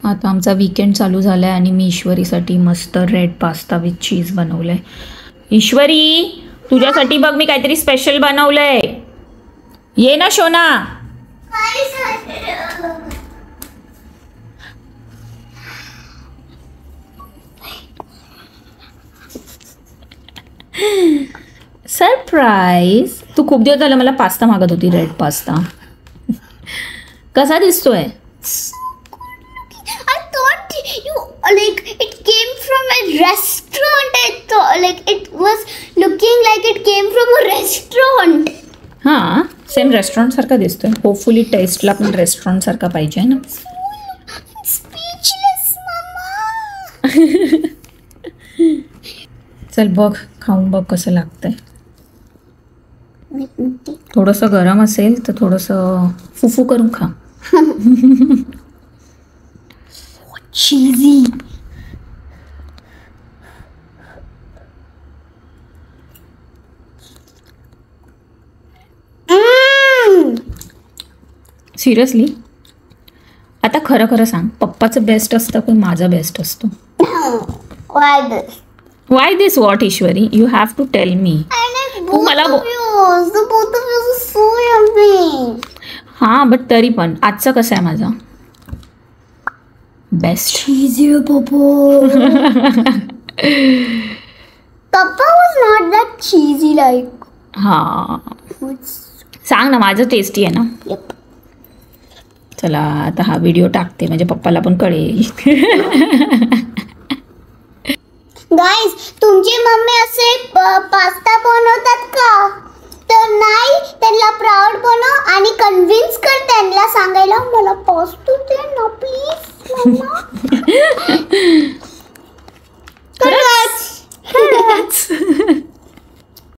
आता आमचा वीकेंड चालू झाला आहे आणि मी ईश्वरीसाठी मस्त रेड पास्ता विथ चीज बनवलं आहे. ईश्वरी, तुझ्यासाठी बघ मी काहीतरी स्पेशल बनवलं आहे. ये ना शोना. सरप्राईज. तू खूप दिवस झाला मला पास्ता मागत होती, रेड पास्ता. कसा दिसतोय? I thought it came from a restaurant. I thought it was looking like it came from a restaurant. हां, सेम रेस्टॉरंट सारखा दिसतोय. होपफुली टेस्टला पण रेस्टॉरंट सारखा पाहिजे ना. Speechless, mama. चल बघ, खाऊन बघ कसं लागतंय. थोडंसं गरम असेल तर थोडंसं फुफू करून खा. Cheesy. सिरियसली? आता खरं खरं सांग, पप्पाचं बेस्ट असतं पण माझं बेस्ट असतो? Why this? Why this what ईश्वरी? You have to tell me. I like तू both मला of yours. The both of yours are so yummy. हां, बट तरी पण आजचं कसं आहे माझं best? Cheesy, Papa. Papa was not that cheesy like. हां, It's, सांग ना, माझं टेस्टी आहे ना. yep. चला आता हा व्हिडिओ टाकते म्हणजे पप्पाला पण कळेल. Guys, तुमची मम्मी असे पास्ता बनवतात का? तर नाही, त्यांना प्राऊड बनव आणि कन्व्हिन्स कर त्यांना सांगायला मला पास्ता दे ना प्लीज मम्मा.